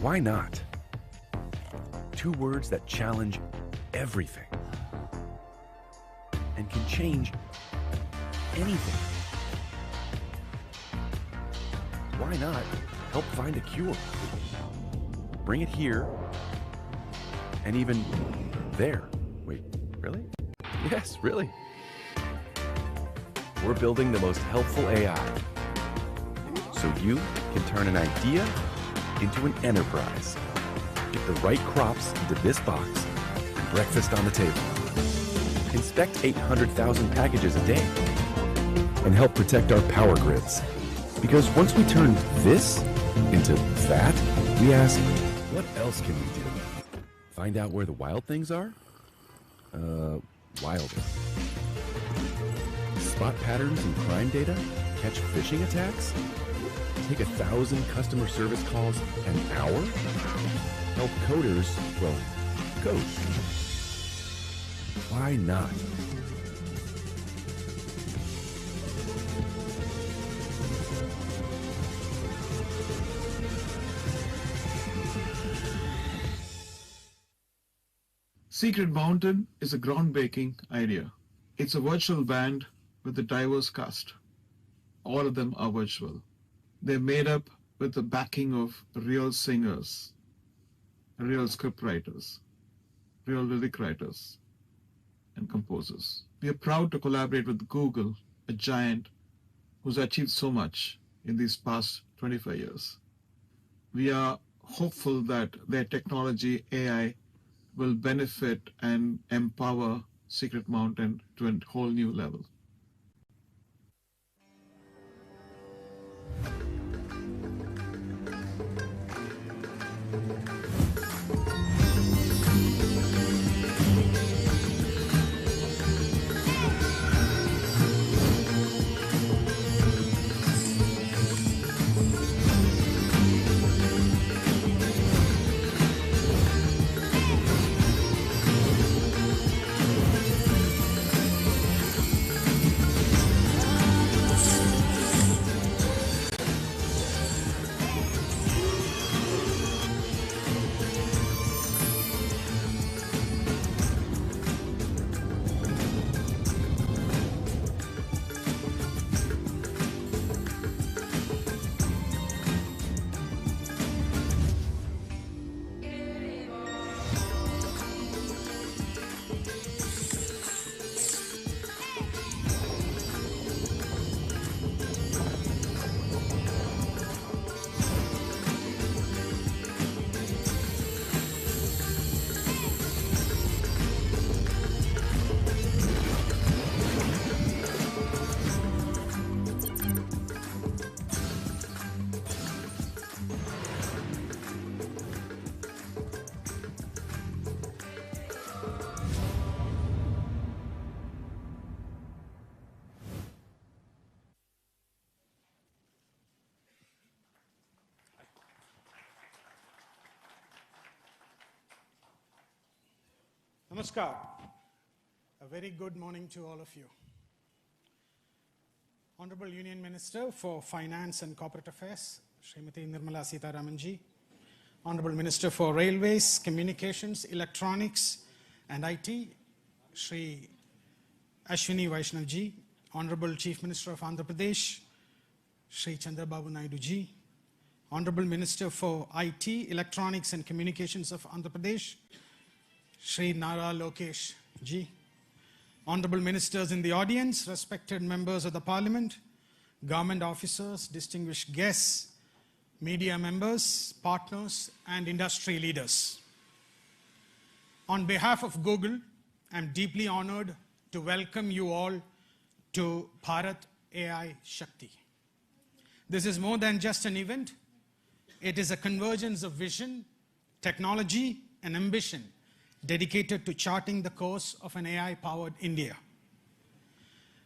Why not? Two words that challenge everything and can change anything. Why not help find a cure? Bring it here and even there. Wait, really? Yes, really. We're building the most helpful AI so you can turn an idea into an enterprise. Get the right crops into this box and breakfast on the table. Inspect 800,000 packages a day and help protect our power grids. Because once we turn this into that, we ask, what else can we do? Find out where the wild things are? Wilder. Spot patterns in crime data? Catch phishing attacks? Take 1,000 customer service calls an hour? Help coders, well, code. Why not? Secret Mountain is a groundbreaking idea. It's a virtual band with a diverse cast. All of them are virtual. They're made up with the backing of real singers, real script writers, real lyric writers, and composers. We are proud to collaborate with Google, a giant who's achieved so much in these past 25 years. We are hopeful that their technology, AI, will benefit and empower Secret Mountain to a whole new level. Namaskar. A very good morning to all of you. Honorable Union Minister for Finance and Corporate Affairs, Srimati Nirmala Sitharamanji. Honorable Minister for Railways, Communications, Electronics and IT, Shri Ashwini Vaishnavji. Honorable Chief Minister of Andhra Pradesh, Shri Chandrababu Naidu ji. Honorable Minister for IT, Electronics and Communications of Andhra Pradesh, Shri Nara Lokesh ji. Honorable Ministers in the audience, respected members of the Parliament, government officers, distinguished guests, media members, partners, and industry leaders. On behalf of Google, I'm deeply honored to welcome you all to Bharat AI Shakti. This is more than just an event. It is a convergence of vision, technology, and ambition dedicated to charting the course of an AI-powered India.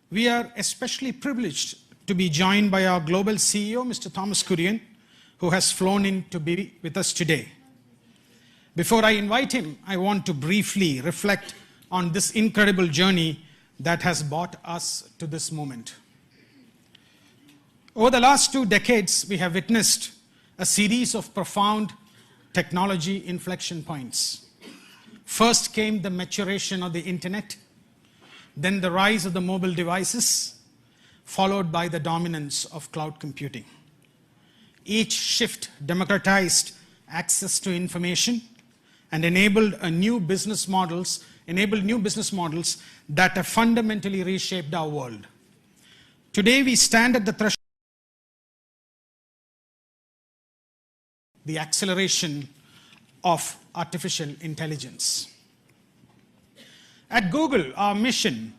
We are especially privileged to be joined by our global CEO, Mr. Thomas Kurian, who has flown in to be with us today. Before I invite him, I want to briefly reflect on this incredible journey that has brought us to this moment. Over the last 2 decades, we have witnessed a series of profound technology inflection points. First came the maturation of the internet, then the rise of the mobile devices, followed by the dominance of cloud computing. Each shift democratized access to information and enabled new business models that have fundamentally reshaped our world. Today we stand at the threshold of the acceleration of artificial intelligence. At Google, our mission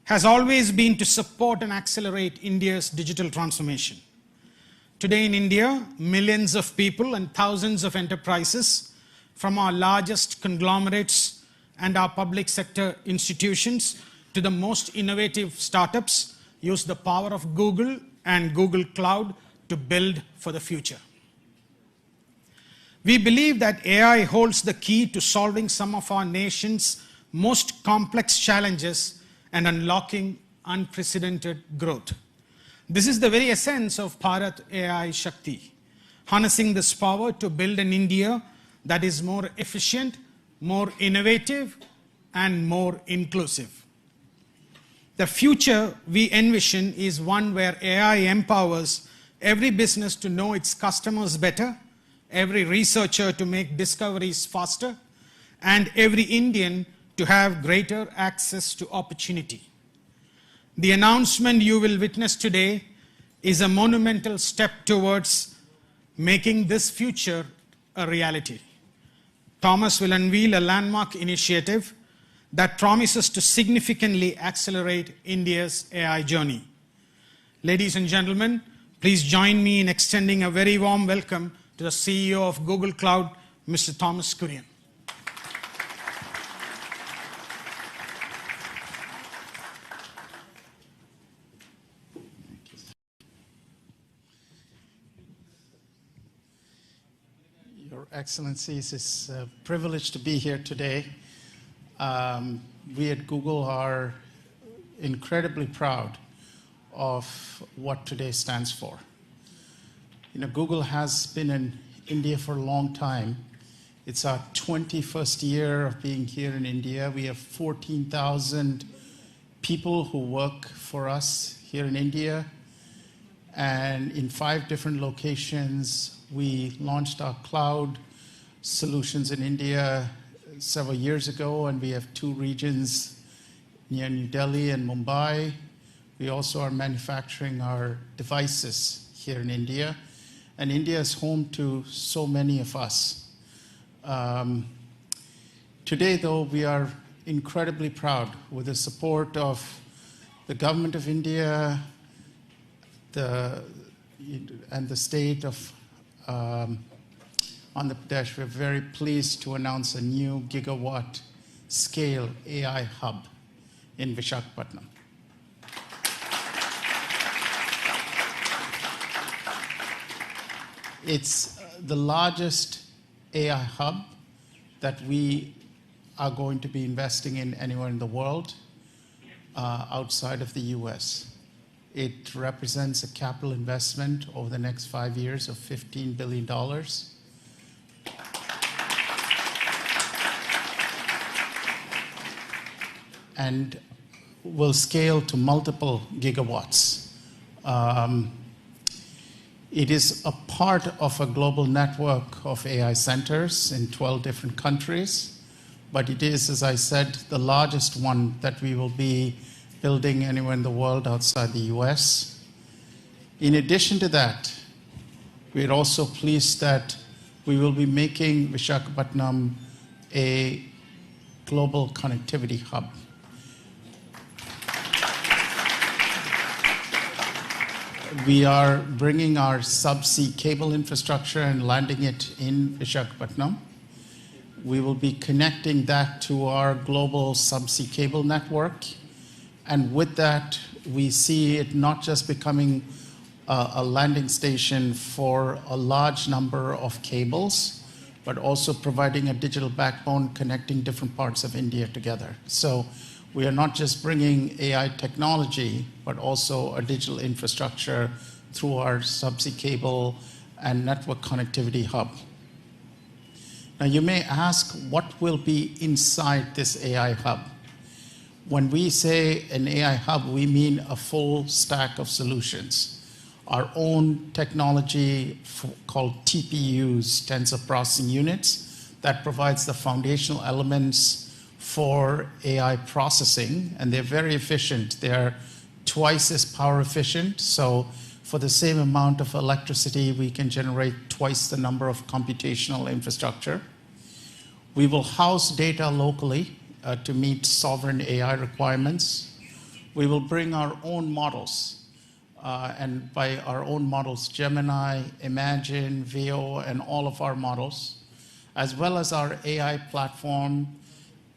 has always been to support and accelerate India's digital transformation. Today in India, millions of people and thousands of enterprises, from our largest conglomerates and our public sector institutions to the most innovative startups, use the power of Google and Google Cloud to build for the future. We believe that AI holds the key to solving some of our nation's most complex challenges and unlocking unprecedented growth. This is the very essence of Bharat AI Shakti, harnessing this power to build an India that is more efficient, more innovative, and more inclusive. The future we envision is one where AI empowers every business to know its customers better, every researcher to make discoveries faster, and every Indian to have greater access to opportunity. The announcement you will witness today is a monumental step towards making this future a reality. Thomas will unveil a landmark initiative that promises to significantly accelerate India's AI journey. Ladies and gentlemen, please join me in extending a very warm welcome to the CEO of Google Cloud, Mr. Thomas Kurian. Your Excellencies, it's a privilege to be here today. We at Google are incredibly proud of what today stands for. Google has been in India for a long time. It's our 21st year of being here in India. We have 14,000 people who work for us here in India. And in 5 different locations, we launched our cloud solutions in India several years ago, and we have 2 regions near New Delhi and Mumbai. We also are manufacturing our devices here in India. And India is home to so many of us. Today, though, we are incredibly proud with the support of the government of India and the state of Andhra Pradesh. We're very pleased to announce a new gigawatt scale AI hub in Visakhapatnam. It's the largest AI hub that we are going to be investing in anywhere in the world outside of the US. It represents a capital investment over the next 5 years of $15 billion. And will scale to multiple gigawatts. It is a part of a global network of AI centers in 12 different countries, but it is, as I said, the largest one that we will be building anywhere in the world outside the US. In addition to that, we're also pleased that we will be making Visakhapatnam a global connectivity hub. We are bringing our subsea cable infrastructure and landing it in Visakhapatnam. We will be connecting that to our global subsea cable network. And with that, we see it not just becoming a landing station for a large number of cables, but also providing a digital backbone connecting different parts of India together. So we are not just bringing AI technology, but also a digital infrastructure through our subsea cable and network connectivity hub. Now you may ask, what will be inside this AI hub? When we say an AI hub, we mean a full stack of solutions. Our own technology called TPUs, tensor processing units, that provides the foundational elements for AI processing, and they're very efficient. They're twice as power efficient, so for the same amount of electricity, we can generate twice the number of computational infrastructure. We will house data locally to meet sovereign AI requirements. We will bring our own models, and by our own models, Gemini, Imagine, Veo, and all of our models, as well as our AI platform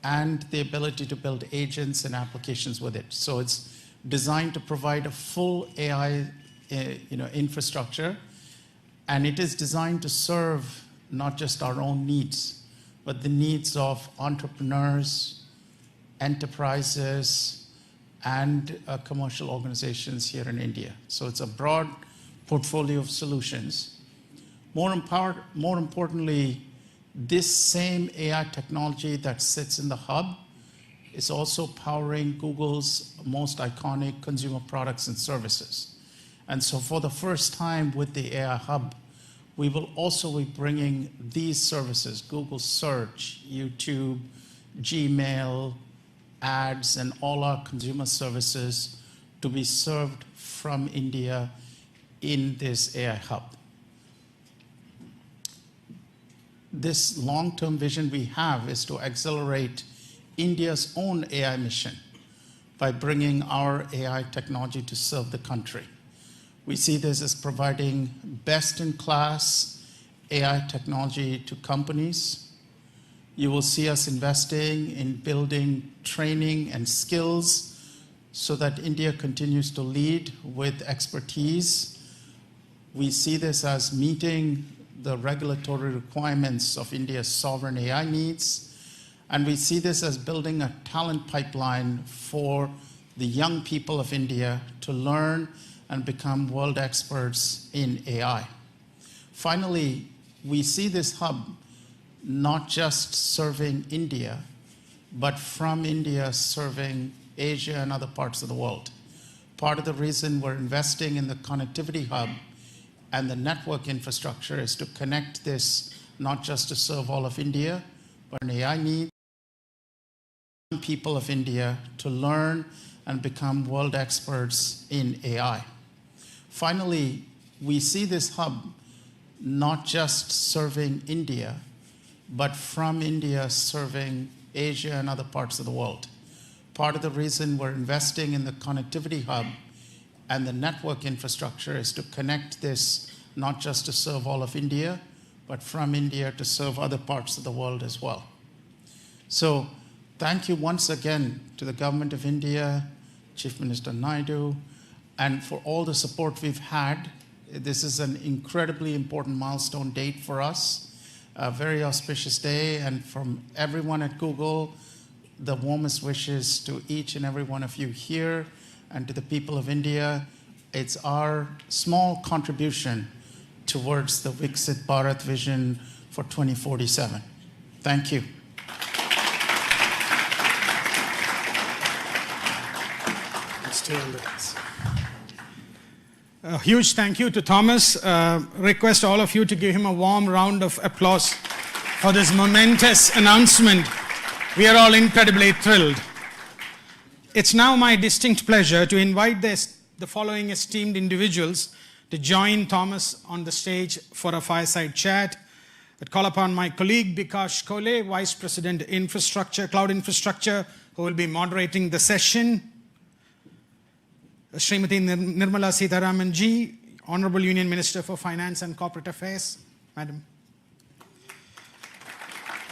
and the ability to build agents and applications with it. So it's designed to provide a full AI infrastructure, and it is designed to serve not just our own needs, but the needs of entrepreneurs, enterprises, and commercial organizations here in India. So it's a broad portfolio of solutions. More importantly, this same AI technology that sits in the hub is also powering Google's most iconic consumer products and services. And so for the first time with the AI hub, we will also be bringing these services, Google Search, YouTube, Gmail, ads, and all our consumer services to be served from India in this AI hub. This long-term vision we have is to accelerate India's own AI mission by bringing our AI technology to serve the country. We see this as providing best-in-class AI technology to companies. You will see us investing in building training and skills so that India continues to lead with expertise. We see this as meeting the regulatory requirements of India's sovereign AI needs. And we see this as building a talent pipeline for the young people of India to learn and become world experts in AI. Finally, we see this hub not just serving India, but from India serving Asia and other parts of the world. Part of the reason we're investing in the connectivity hub and the network infrastructure is to connect this not just to serve all of India, but an AI need people of India to learn and become world experts in AI. Finally, we see this hub not just serving India, but from India serving Asia and other parts of the world. Part of the reason we're investing in the connectivity hub and the network infrastructure is to connect this not just to serve all of India, but from India to serve other parts of the world as well. So thank you once again to the Government of India, Chief Minister Naidu, and for all the support we've had. This is an incredibly important milestone date for us, a very auspicious day, and from everyone at Google, the warmest wishes to each and every one of you here and to the people of India. It's our small contribution towards the Viksit Bharat vision for 2047. Thank you. Stay on the desk. A huge thank you to Thomas. Request all of you to give him a warm round of applause for this momentous announcement. We are all incredibly thrilled. It's now my distinct pleasure to invite the following esteemed individuals to join Thomas on the stage for a fireside chat. I'd call upon my colleague Bikash Kole, Vice President Infrastructure, Cloud Infrastructure, who will be moderating the session. Srimati Nirmala Sitharaman ji, Honorable Union Minister for Finance and Corporate Affairs, Madam.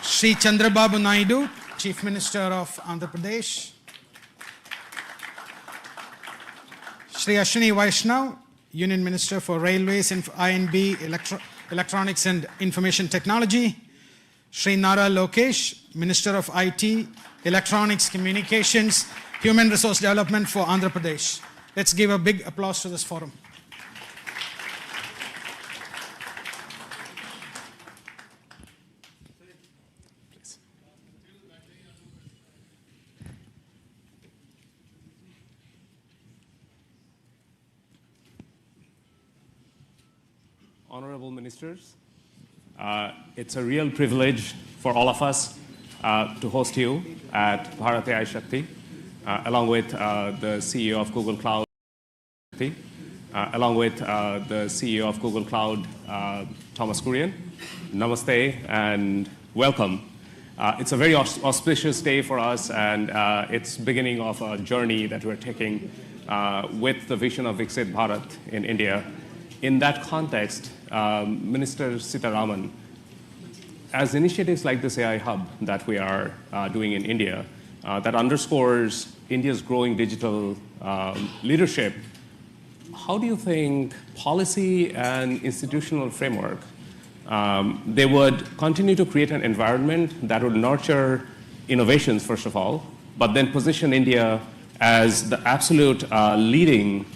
Shri Chandrababu Naidu, Chief Minister of Andhra Pradesh. Shri Ashwini Vaishnav, Union Minister for Railways and I&B, Electronics and Information Technology. Shri Nara Lokesh, Minister of IT, Electronics, Communications, Human Resource Development for Andhra Pradesh. Let's give a big applause to this forum. honorable ministers. It's a real privilege for all of us to host you at Bharat AI Shakti, along with the CEO of Google Cloud, Thomas Kurian. Namaste and welcome. It's a very auspicious day for us, and it's beginning of a journey that we're taking with the vision of Viksit Bharat in India. In that context, Minister Sitaraman, as initiatives like this AI Hub that we are doing in India, that underscores India's growing digital leadership, how do you think policy and institutional framework they would continue to create an environment that would nurture innovations, first of all, but then position India as the absolute leading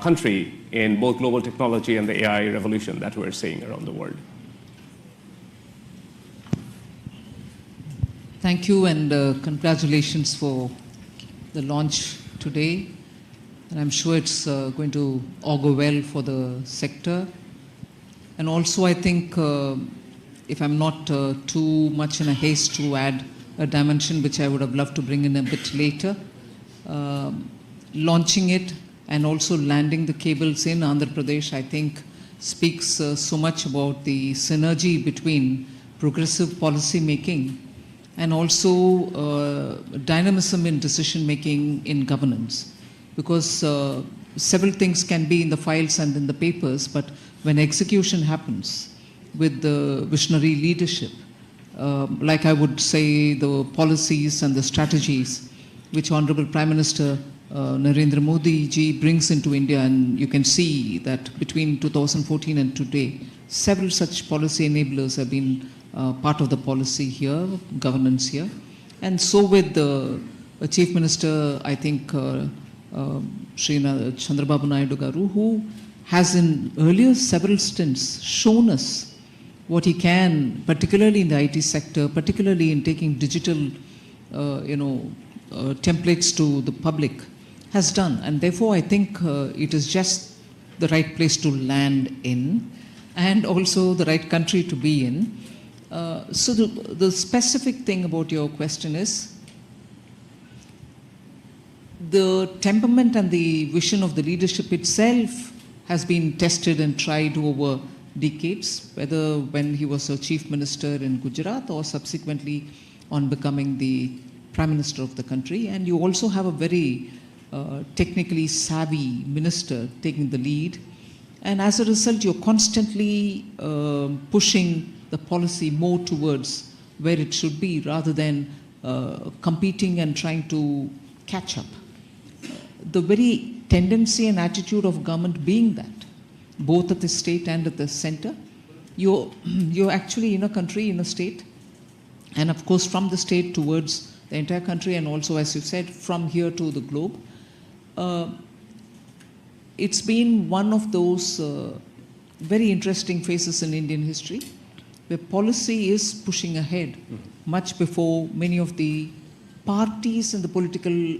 country in both global technology and the AI revolution that we're seeing around the world? Thank you, and congratulations for the launch today. And I'm sure it's going to augur well for the sector. And also, I think, if I'm not too much in a haste to add a dimension which I would have loved to bring in a bit later, launching it and also landing the cables in Andhra Pradesh, I think, speaks so much about the synergy between progressive policy making and also dynamism in decision making in governance. Because several things can be in the files and in the papers, but when execution happens with the visionary leadership, like I would say the policies and the strategies which Honorable Prime Minister Narendra Modi ji brings into India, and you can see that between 2014 and today, several such policy enablers have been part of the policy here, governance here. And so with the Chief Minister, I think, Chandrababu Naidu garu, who has in earlier several stints shown us what he can, particularly in the IT sector, particularly in taking digital, templates to the public, has done. And therefore, I think it is just the right place to land in, and also the right country to be in. So the specific thing about your question is, the temperament and the vision of the leadership itself has been tested and tried over decades, whether when he was a chief minister in Gujarat or subsequently on becoming the prime minister of the country. And you also have a very technically savvy minister taking the lead. And as a result, you're constantly pushing the policy more towards where it should be, rather than competing and trying to catch up. The very tendency and attitude of government being that, both at the state and at the center, you're actually in a country, in a state, and of course from the state towards the entire country, and also, as you said, from here to the globe. It's been one of those very interesting phases in Indian history, where policy is pushing ahead much before many of the parties in the political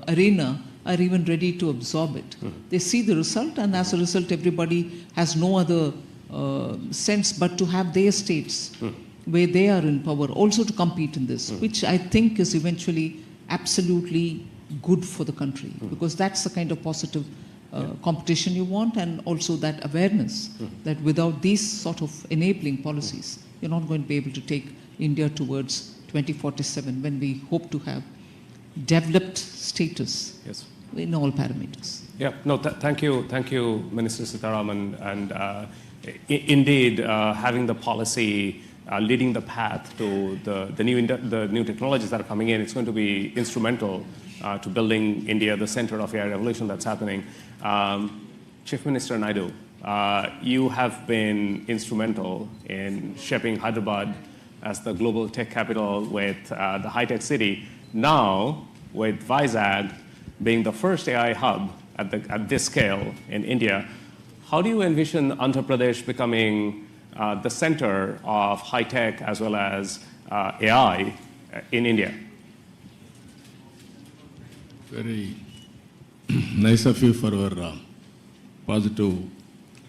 arena are even ready to absorb it. They see the result, and as a result, everybody has no other sense but to have their states where they are in power also to compete in this, which I think is eventually absolutely good for the country, because that's the kind of positive competition you want, and also that awareness that without these sort of enabling policies, you're not going to be able to take India towards 2047, when we hope to have developed status in all parameters. Yeah, no, thank you, Minister Sitaraman. And indeed, having the policy leading the path to the new technologies that are coming in, it's going to be instrumental to building India, the center of AI revolution that's happening. Chief Minister Naidu, you have been instrumental in shaping Hyderabad as the global tech capital with the high-tech city. Now, with Vizag being the first AI hub at this scale in India, how do you envision Andhra Pradesh becoming the center of high-tech as well as AI in India? Very nice of you for your positive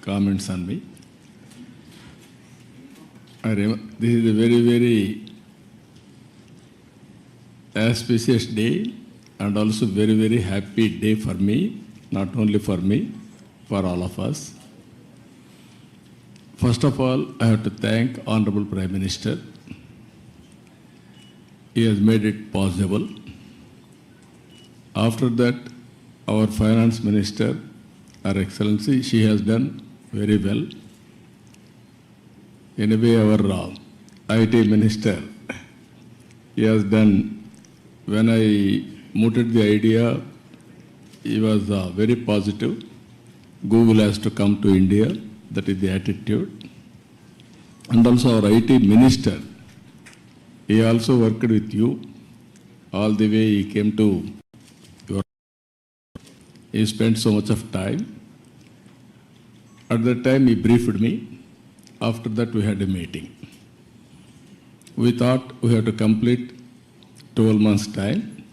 comments on me. This is a very, very auspicious day and also very, very happy day for me, not only for me, for all of us. First of all, I have to thank Honorable Prime Minister. He has made it possible. After that, our Finance Minister, Her Excellency, she has done very well. Anyway, our IT Minister, he has done, when I mooted the idea, he was very positive. Google has to come to India, that is the attitude. And also our IT Minister, he also worked with you. All the way he came to your, he spent so much of time. At that time he briefed me. After that we had a meeting. We thought we have to complete 12 months time.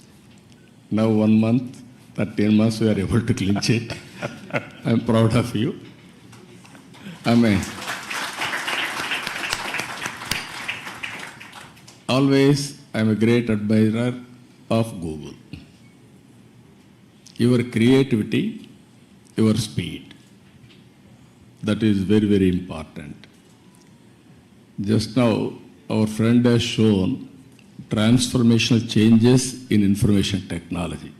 Now 1 month, 13 months we are able to clinch it. I am proud of you. Amen. Always I am a great admirer of Google. Your creativity, your speed, that is very, very important. Just now, our friend has shown transformational changes in information technology.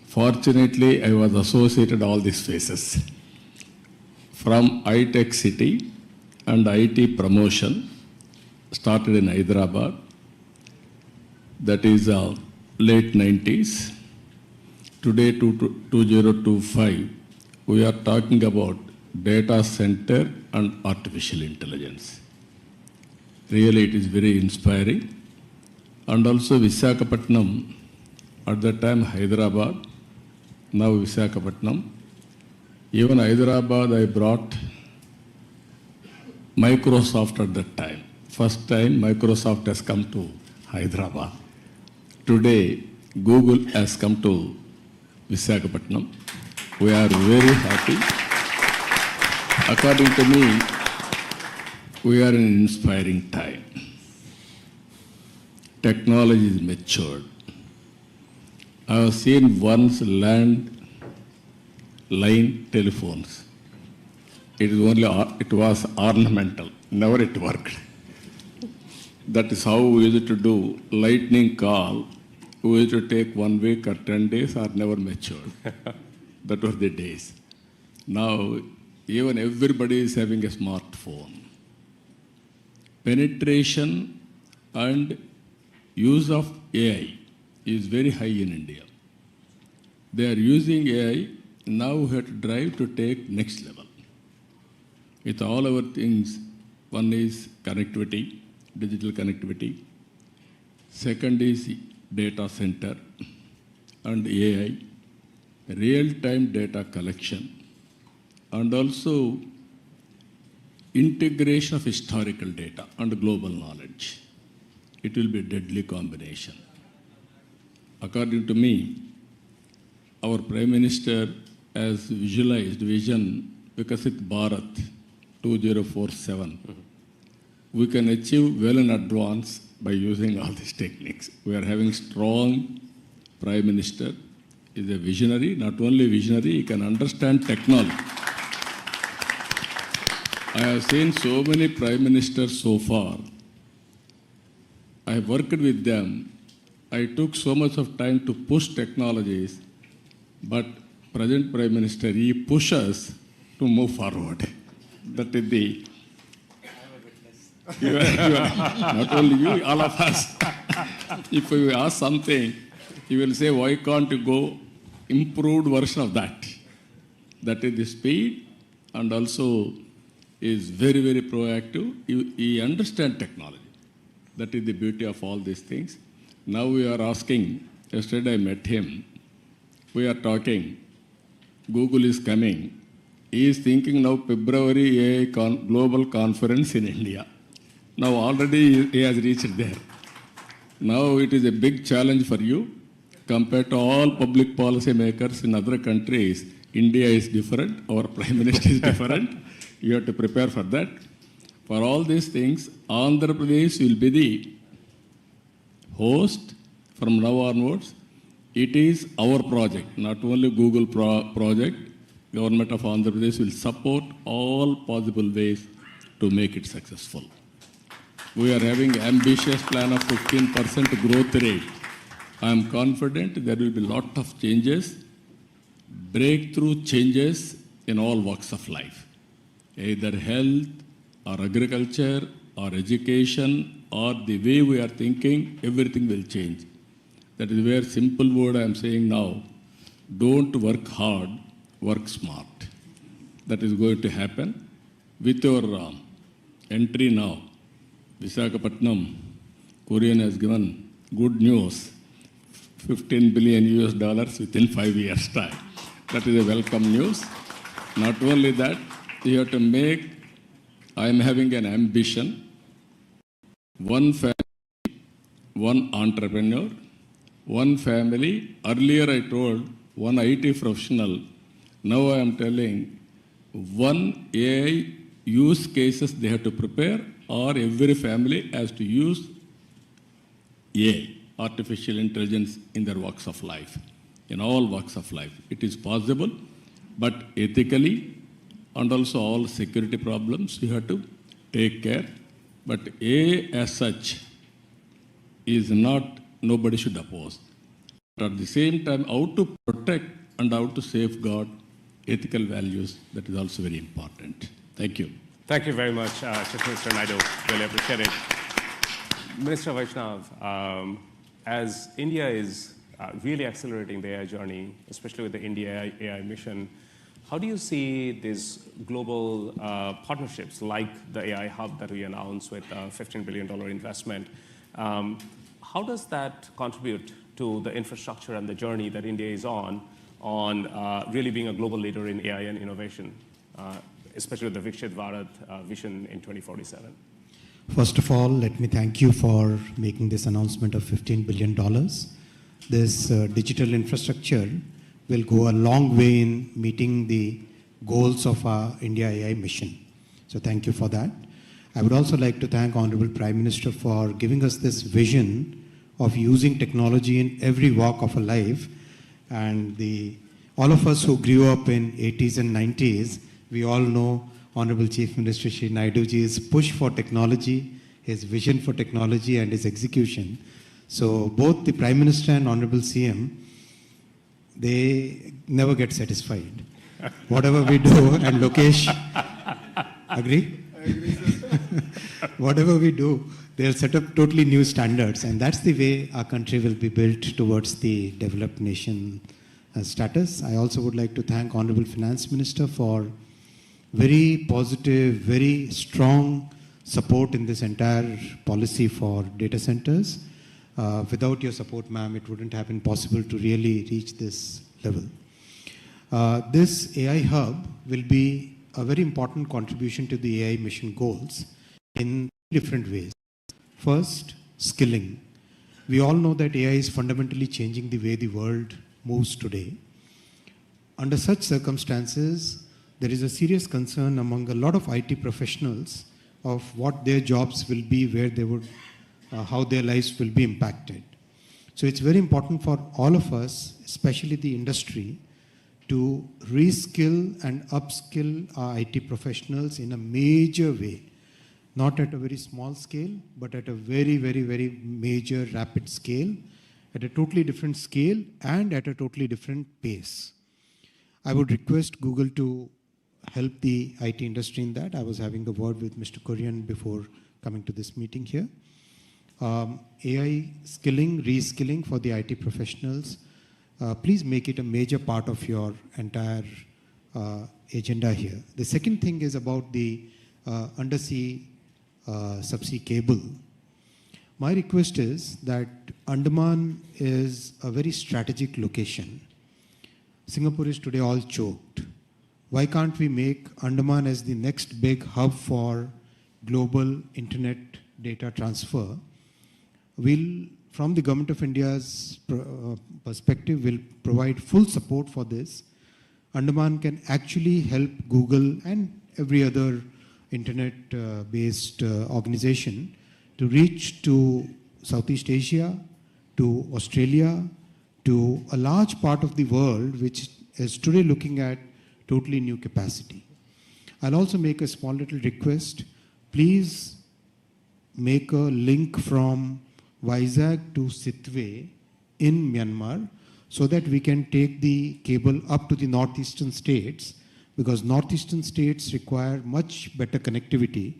Fortunately, I was associated all these phases. From iTech City and IT promotion, started in Hyderabad, that is late 90s. Today, 2025, we are talking about data center and artificial intelligence. Really, it is very inspiring. And also Visakhapatnam, at that time Hyderabad, now Visakhapatnam. Even Hyderabad, I brought Microsoft at that time. First time Microsoft has come to Hyderabad. Today, Google has come to Visakhapatnam. We are very happy. According to me, we are in an inspiring time. Technology is matured. I have seen once landline telephones. It was ornamental, never it worked. That is how we used to do lightning call. We used to take 1 week or 10 days or never matured. That were the days. Now, even everybody is having a smartphone. Penetration and use of AI is very high in India. They are using AI, now we have to drive to take next level. With all our things, one is connectivity, digital connectivity. Second is data center and AI, real-time data collection, and also integration of historical data and global knowledge. It will be a deadly combination. According to me, our Prime Minister has visualized Vision Vikasit Bharat 2047. We can achieve well in advance by using all these techniques. We are having strong Prime Minister. He is a visionary, not only visionary, he can understand technology. I have seen so many Prime Ministers so far. I have worked with them. I took so much of time to push technologies, but present Prime Minister, he pushes to move forward. That is the... not only you, all of us. If we ask something, he will say, why can't you go improved version of that? That is the speed, and also is very, very proactive. He understands technology. That is the beauty of all these things. Now we are asking, yesterday I met him, we are talking, Google is coming. He is thinking now February AI global conference in India. Now already he has reached there. Now it is a big challenge for you. Compared to all public policy makers in other countries, India is different, our Prime Minister is different. You have to prepare for that. For all these things, Andhra Pradesh will be the host from now onwards. It is our project, not only Google project. Government of Andhra Pradesh will support all possible ways to make it successful. We are having ambitious plan of 15% growth rate. I am confident there will be lot of changes, breakthrough changes in all walks of life, either health or agriculture or education or the way we are thinking, everything will change. That is where simple word I am saying now, don't work hard, work smart. That is going to happen. With your entry now, Visakhapatnam, Korean has given good news, $15 billion within 5 years' time. That is a welcome news. Not only that, you have to make, I am having an ambition, one family, one entrepreneur, one family. Earlier I told one IT professional. Now I am telling one AI use cases they have to prepare, or every family has to use AI, artificial intelligence, in their walks of life, in all walks of life. It is possible, but ethically and also all security problems you have to take care. But AI as such is not, nobody should oppose. But at the same time, how to protect and how to safeguard ethical values, that is also very important. Thank you. Thank you very much, Chief Minister Naidu. Really appreciate it. Minister Vaishnav, as India is really accelerating the AI journey, especially with the India AI mission, how do you see these global partnerships like the AI hub that we announced with a $15 billion investment? How does that contribute to the infrastructure and the journey that India is on really being a global leader in AI and innovation, especially with the Viksit Bharat vision in 2047? First of all, let me thank you for making this announcement of $15 billion. This digital infrastructure will go a long way in meeting the goals of our India AI mission. So thank you for that. I would also like to thank Honorable Prime Minister for giving us this vision of using technology in every walk of a life. And all of us who grew up in 80s and 90s, we all know Honorable Chief Minister Shri Naidu ji's push for technology, his vision for technology and his execution. So both the Prime Minister and Honorable CM, they never get satisfied. Whatever we do, and Lokesh, agree? I agree, sir. Whatever we do, they'll set up totally new standards, and that's the way our country will be built towards the developed nation status. I also would like to thank Honorable Finance Minister for very positive, very strong support in this entire policy for data centers. Without your support, ma'am, it wouldn't have been possible to really reach this level. This AI hub will be a very important contribution to the AI mission goals in different ways. First, skilling. We all know that AI is fundamentally changing the way the world moves today. Under such circumstances, there is a serious concern among a lot of IT professionals of what their jobs will be, where they would, how their lives will be impacted. So it's very important for all of us, especially the industry, to reskill and upskill our IT professionals in a major way. Not at a very small scale, but at a very, very, very major, rapid scale, at a totally different scale and at a totally different pace. I would request Google to help the IT industry in that. I was having a word with Mr. Korean before coming to this meeting here. AI skilling, reskilling for the IT professionals, please make it a major part of your entire agenda here. The second thing is about the undersea subsea cable. My request is that Andaman is a very strategic location. Singapore is today all choked. Why can't we make Andaman as the next big hub for global internet data transfer? We'll, from the Government of India's perspective, will provide full support for this. Andaman can actually help Google and every other internet-based organization to reach to Southeast Asia, to Australia, to a large part of the world which is today looking at totally new capacity. I'll also make a small little request. Please make a link from Vizag to Sitwe in Myanmar so that we can take the cable up to the northeastern states, because northeastern states require much better connectivity.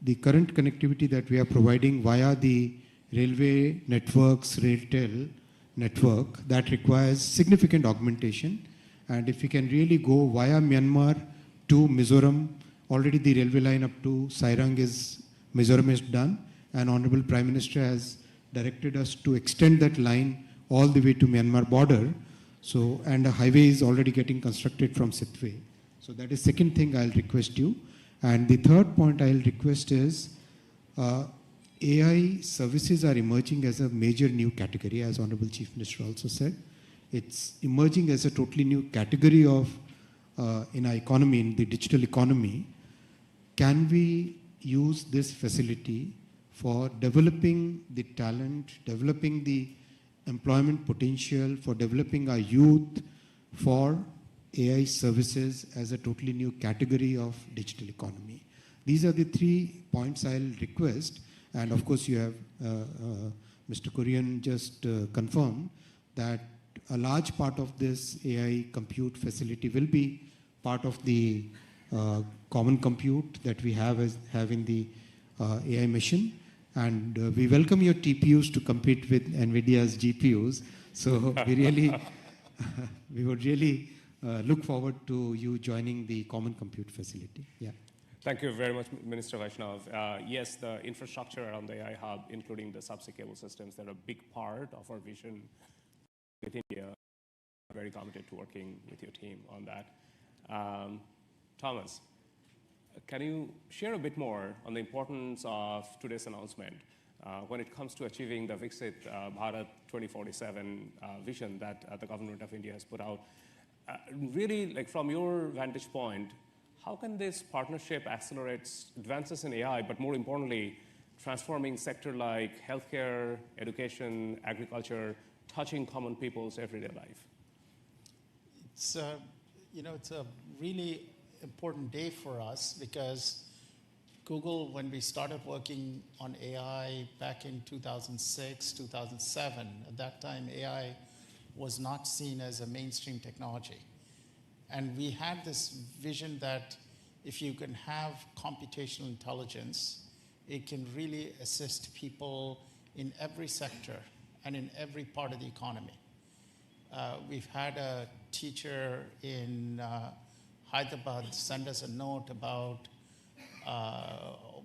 The current connectivity that we are providing via the railway networks, RailTel network, that requires significant augmentation. And if we can really go via Myanmar to Mizoram, already the railway line up to Sairang Mizoram is done, and Honorable Prime Minister has directed us to extend that line all the way to Myanmar border. So, and a highway is already getting constructed from Sitwe. So that is second thing I'll request you. And the third point I'll request is AI services are emerging as a major new category, as Honorable Chief Minister also said. It's emerging as a totally new category of in our economy, in the digital economy. Can we use this facility for developing the talent, developing the employment potential, for developing our youth, for AI services as a totally new category of digital economy? These are the 3 points I'll request. And of course, you have Mr. Kurian just confirmed that a large part of this AI compute facility will be part of the common compute that we have in the AI mission. And we welcome your TPUs to compete with NVIDIA's GPUs. So we would really look forward to you joining the common compute facility. Yeah. Thank you very much, Minister Vaishnav. Yes, the infrastructure around the AI hub, including the subsea cable systems, they're a big part of our vision with India. I'm very committed to working with your team on that. Thomas, can you share a bit more on the importance of today's announcement when it comes to achieving the Viksit Bharat 2047 vision that the government of India has put out? Really, like from your vantage point, how can this partnership accelerate advances in AI, but more importantly, transforming sector like healthcare, education, agriculture, touching common people's everyday life? It's a really important day for us because Google, when we started working on AI back in 2006, 2007, at that time AI was not seen as a mainstream technology. And we had this vision that if you can have computational intelligence, it can really assist people in every sector and in every part of the economy. We've had a teacher in Hyderabad send us a note about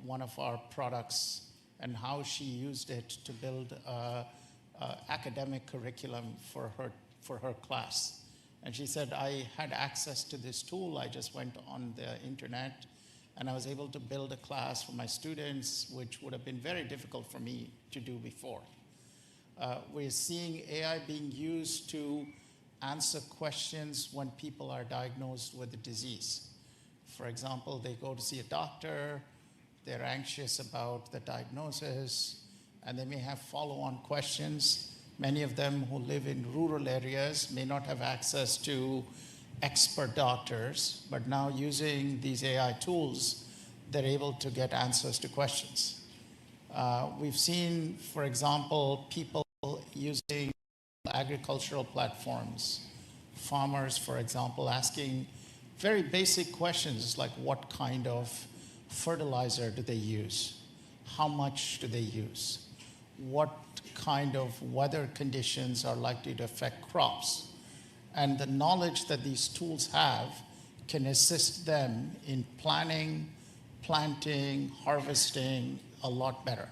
one of our products and how she used it to build an academic curriculum for her class. And she said, I had access to this tool. I just went on the internet and I was able to build a class for my students, which would have been very difficult for me to do before. We're seeing AI being used to answer questions when people are diagnosed with a disease. For example, they go to see a doctor, they're anxious about the diagnosis, and they may have follow-on questions. Many of them who live in rural areas may not have access to expert doctors, but now using these AI tools, they're able to get answers to questions. We've seen, for example, people using agricultural platforms, farmers, for example, asking very basic questions like what kind of fertilizer do they use? How much do they use? What kind of weather conditions are likely to affect crops? And the knowledge that these tools have can assist them in planning, planting, harvesting a lot better.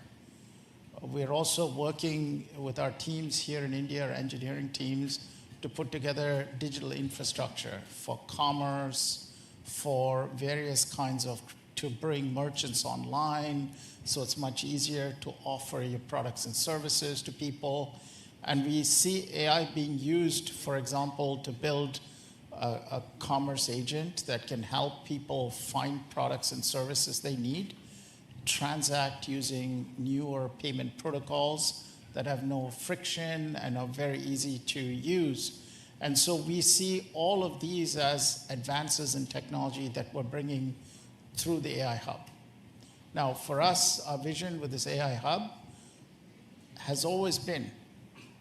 We're also working with our teams here in India, our engineering teams, to put together digital infrastructure for commerce, for various kinds of, to bring merchants online, so it's much easier to offer your products and services to people. And we see AI being used, for example, to build a commerce agent that can help people find products and services they need, transact using newer payment protocols that have no friction and are very easy to use. And so we see all of these as advances in technology that we're bringing through the AI Hub. Now, for us, our vision with this AI Hub has always been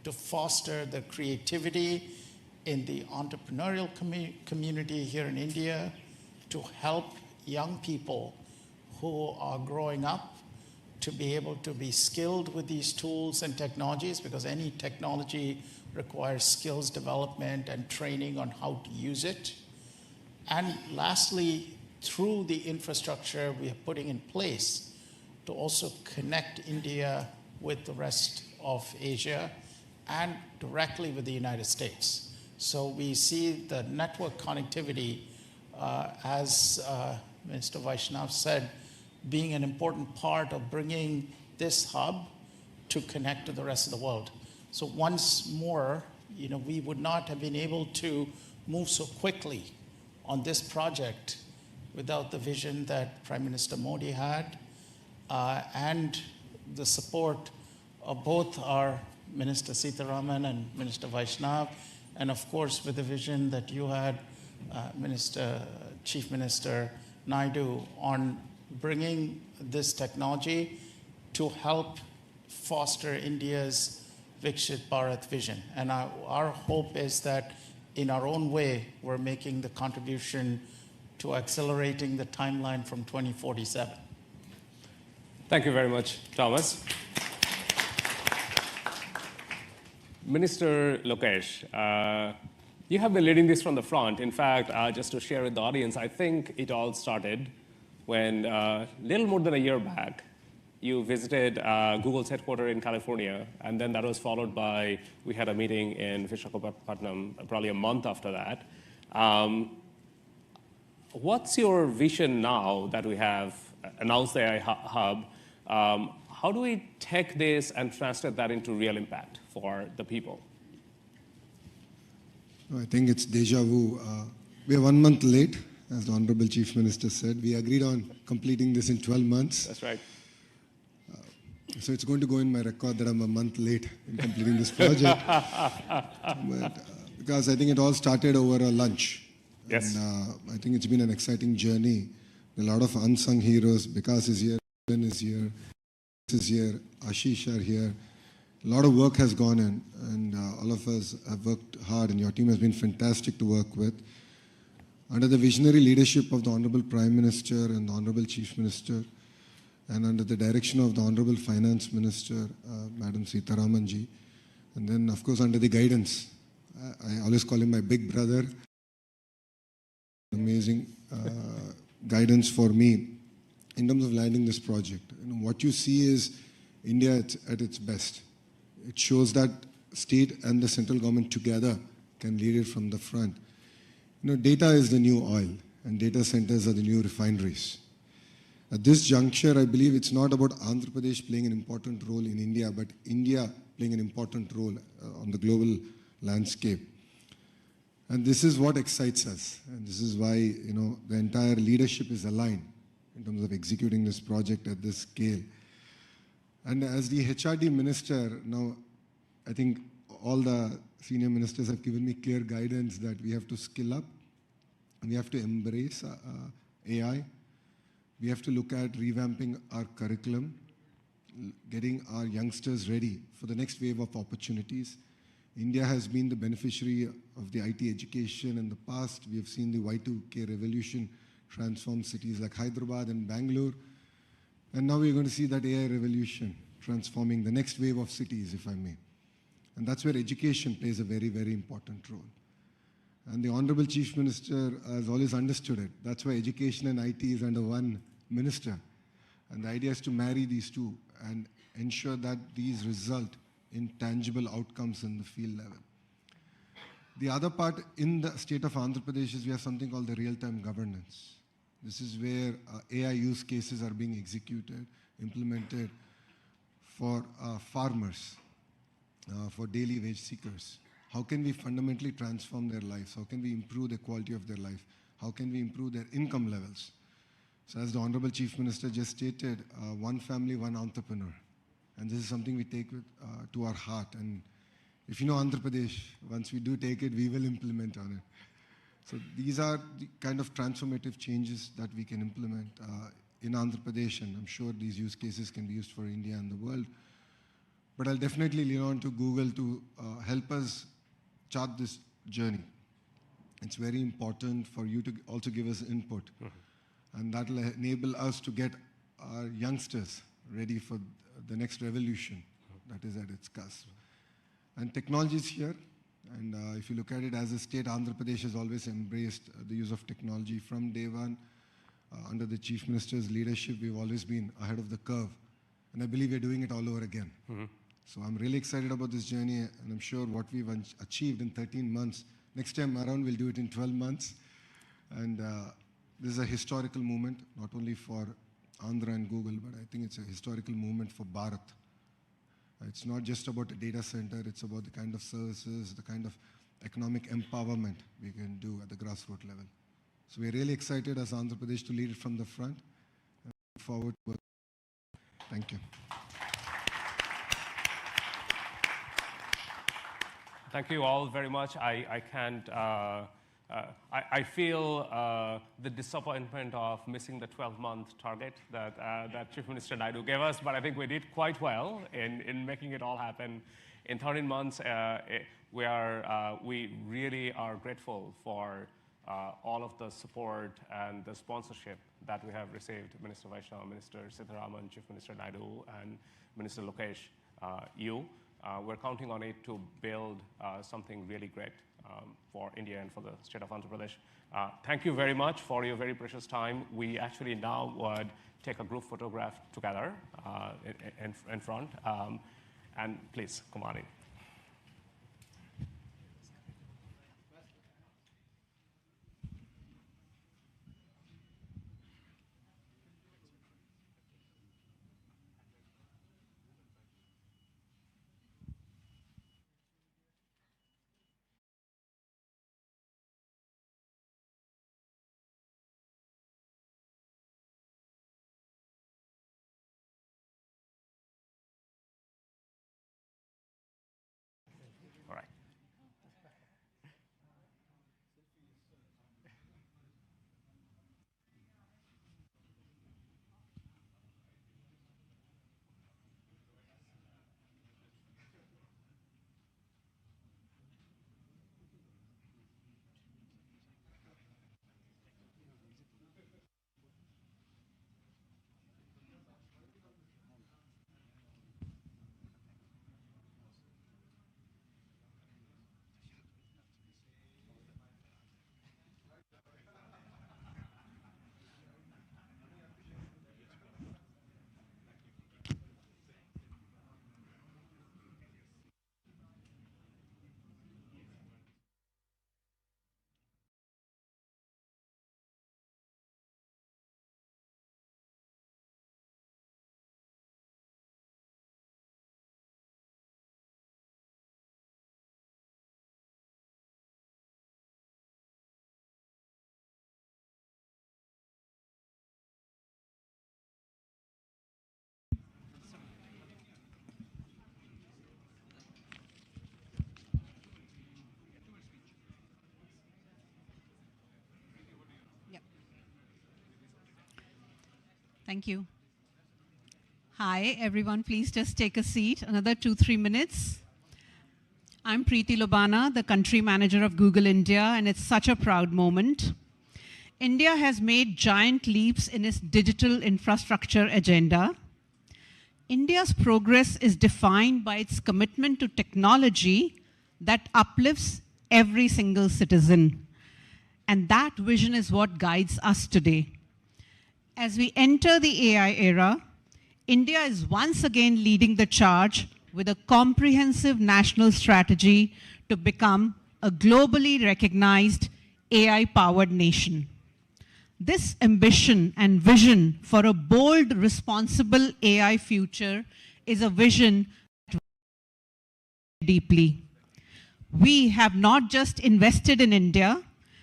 to foster the creativity in the entrepreneurial community here in India, to help young people who are growing up to be able to be skilled with these tools and technologies, because any technology requires skills development and training on how to use it. And lastly, through the infrastructure we are putting in place to also connect India with the rest of Asia and directly with the United States. So we see the network connectivity, as Mr. Vaishnav said, being an important part of bringing this hub to connect to the rest of the world. So once more, we would not have been able to move so quickly on this project without the vision that Prime Minister Modi had, and the support of both our Minister Sitharaman and Minister Vaishnav, and of course with the vision that you had, Chief Minister Naidu, on bringing this technology to help foster India's Viksit Bharat vision. And our hope is that in our own way, we're making the contribution to accelerating the timeline from 2047. Thank you very much, Thomas. Minister Lokesh, you have been leading this from the front. In fact, just to share with the audience, I think it all started when little more than a year back, you visited Google's headquarters in California, and then that was followed by, we had a meeting in Visakhapatnam probably a month after that. What's your vision now that we have announced the AI Hub? How do we take this and translate that into real impact for the people? I think it's deja vu. We are 1 month late, as the Honorable Chief Minister said. We agreed on completing this in 12 months. That's right. So it's going to go in my record that I'm a month late in completing this project. Because I think it all started over a lunch. Yes. And I think it's been an exciting journey. A lot of unsung heroes. Vikas is here, Ben is here, is here, Ashish are here. A lot of work has gone in, and all of us have worked hard, and your team has been fantastic to work with. Under the visionary leadership of the Honorable Prime Minister and the Honorable Chief Minister, and under the direction of the Honorable Finance Minister, Madam Sitharaman ji, and then of course under the guidance, I always call him my big brother, amazing guidance for me in terms of landing this project. What you see is India at its best. It shows that state and the central government together can lead it from the front. Data is the new oil, and data centers are the new refineries. At this juncture, I believe it's not about Andhra Pradesh playing an important role in India, but India playing an important role on the global landscape. And this is what excites us. And this is why, the entire leadership is aligned in terms of executing this project at this scale. And as the HRD minister, now I think all the senior ministers have given me clear guidance that we have to skill up, and we have to embrace AI. We have to look at revamping our curriculum, getting our youngsters ready for the next wave of opportunities. India has been the beneficiary of the IT education in the past. We have seen the Y2K revolution transform cities like Hyderabad and Bangalore. And now we're going to see that AI revolution transforming the next wave of cities, if I may. And that's where education plays a very, very important role. And the Honorable Chief Minister has always understood it. That's why education and IT is under one minister. And the idea is to marry these two and ensure that these result in tangible outcomes in the field level. The other part in the state of Andhra Pradesh is we have something called the real-time governance. This is where AI use cases are being executed, implemented for farmers, for daily wage seekers. How can we fundamentally transform their lives? How can we improve the quality of their life? How can we improve their income levels? So as the Honorable Chief Minister just stated, one family, one entrepreneur. And this is something we take to our heart. And if you know Andhra Pradesh, once we do take it, we will implement on it. So these are the kind of transformative changes that we can implement in Andhra Pradesh, and I'm sure these use cases can be used for India and the world. But I'll definitely lean on to Google to help us chart this journey. It's very important for you to also give us input. And that will enable us to get our youngsters ready for the next revolution that is at its cusp. And technology is here. And if you look at it as a state, Andhra Pradesh has always embraced the use of technology from day one. Under the Chief Minister's leadership, we've always been ahead of the curve. And I believe we're doing it all over again. So I'm really excited about this journey, and I'm sure what we've achieved in 13 months, next time around we'll do it in 12 months. And this is a historical moment, not only for Andhra and Google, but I think it's a historical moment for Bharat. It's not just about a data center, it's about the kind of services, the kind of economic empowerment we can do at the grassroots level. So we're really excited as Andhra Pradesh to lead it from the front. And look forward to it. Thank you. Thank you all very much. I can't, I feel the disappointment of missing the 12-month target that Chief Minister Naidu gave us, but I think we did quite well in making it all happen. In 13 months, we really are grateful for all of the support and the sponsorship that we have received. Minister Vaishnav, Minister Sitharaman, Chief Minister Naidu, and Minister Lokesh, we're counting on it to build something really great for India and for the state of Andhra Pradesh. Thank you very much for your very precious time. We actually now would take a group photograph together in front. And please, come on in. All right. Thank you. Hi, everyone. Please just take a seat. Another 2-3 minutes. I'm Preeti Lobana, the country manager of Google India, and it's such a proud moment. India has made giant leaps in its digital infrastructure agenda. India's progress is defined by its commitment to technology that uplifts every single citizen. And that vision is what guides us today. As we enter the AI era, India is once again leading the charge with a comprehensive national strategy to become a globally recognized AI-powered nation. This ambition and vision for a bold, responsible AI future is a vision that we deeply. we have not just invested in India,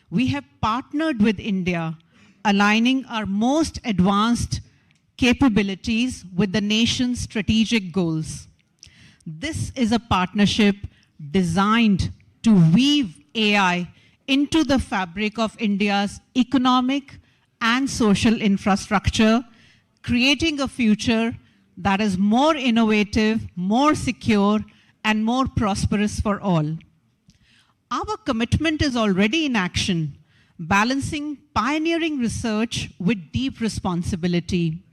we have partnered with India, aligning our most advanced capabilities with the nation's strategic goals. This is a partnership designed to weave AI into the fabric of India's economic and social infrastructure, creating a future that is more innovative, more secure, and more prosperous for all. Our commitment is already in action, balancing pioneering research with deep responsibility.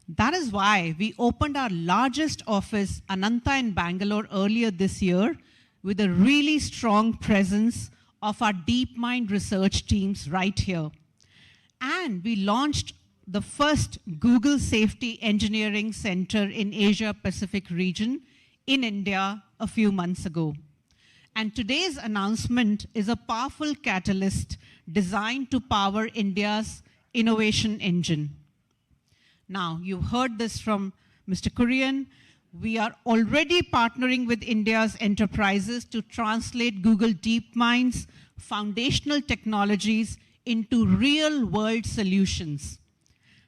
That is why we opened our largest office, Ananta in Bangalore, earlier this year, with a really strong presence of our DeepMind research teams right here. And we launched the first Google Safety Engineering Center in Asia Pacific region in India a few months ago. And today's announcement is a powerful catalyst designed to power India's innovation engine. Now, you've heard this from Mr. Kurian. We are already partnering with India's enterprises to translate Google DeepMind's foundational technologies into real-world solutions,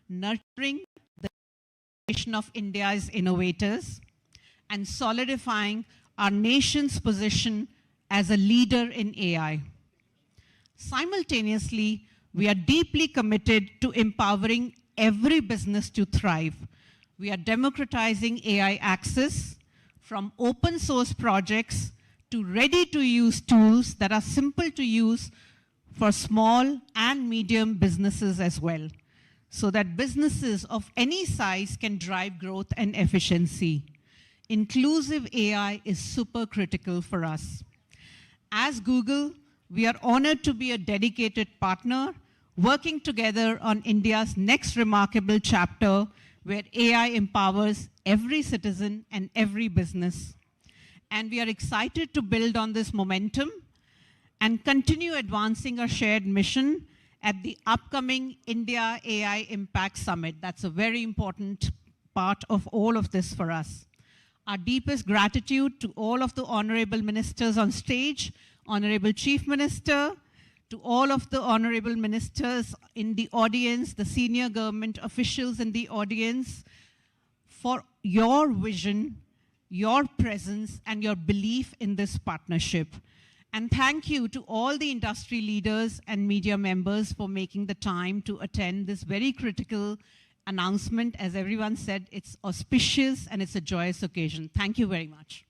nurturing the generation of India's innovators and solidifying our nation's position as a leader in AI. Simultaneously, we are deeply committed to empowering every business to thrive. We are democratizing AI access from open source projects to ready-to-use tools that are simple to use for small and medium businesses as well, so that businesses of any size can drive growth and efficiency. Inclusive AI is super critical for us. As Google, we are honored to be a dedicated partner, working together on India's next remarkable chapter where AI empowers every citizen and every business. And we are excited to build on this momentum and continue advancing our shared mission at the upcoming India AI Impact Summit. That's a very important part of all of this for us. Our deepest gratitude to all of the honorable ministers on stage, Honorable Chief Minister, to all of the honorable ministers in the audience, the senior government officials in the audience, for your vision, your presence, and your belief in this partnership. And thank you to all the industry leaders and media members for making the time to attend this very critical announcement. As everyone said, it's auspicious and it's a joyous occasion. Thank you very much.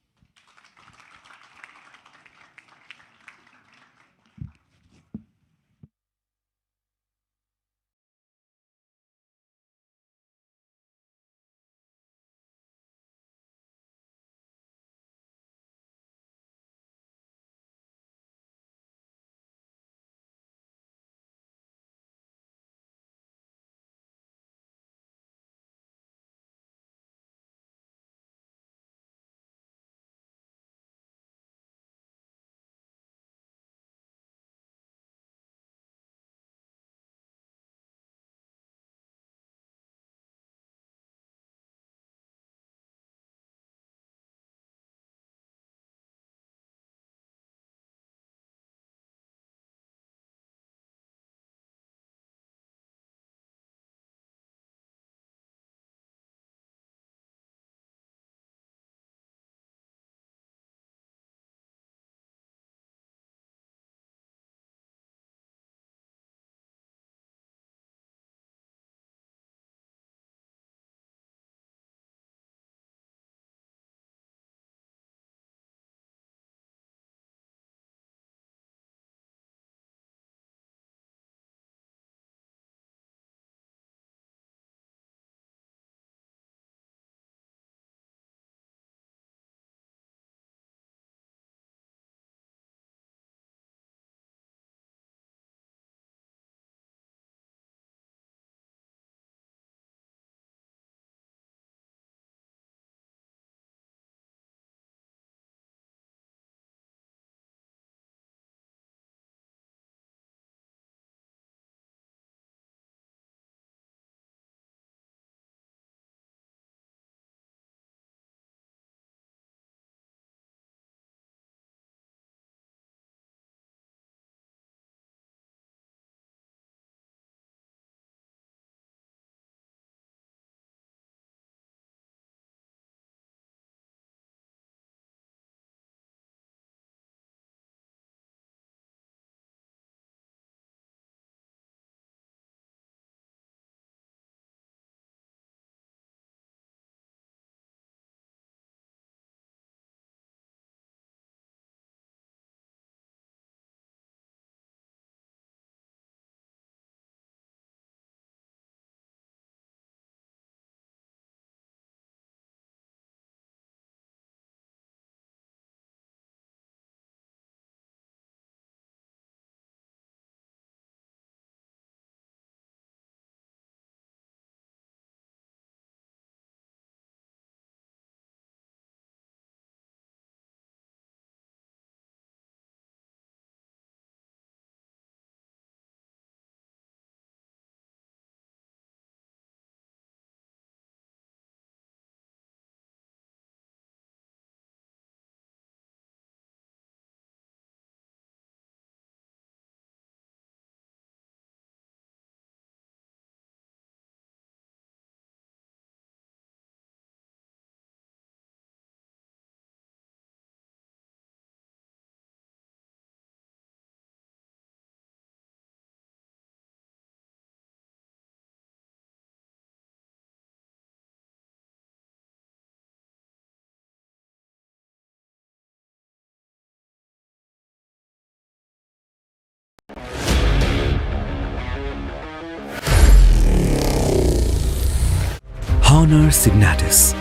Honor Signatus,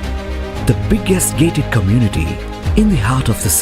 the biggest gated community in the heart of the city.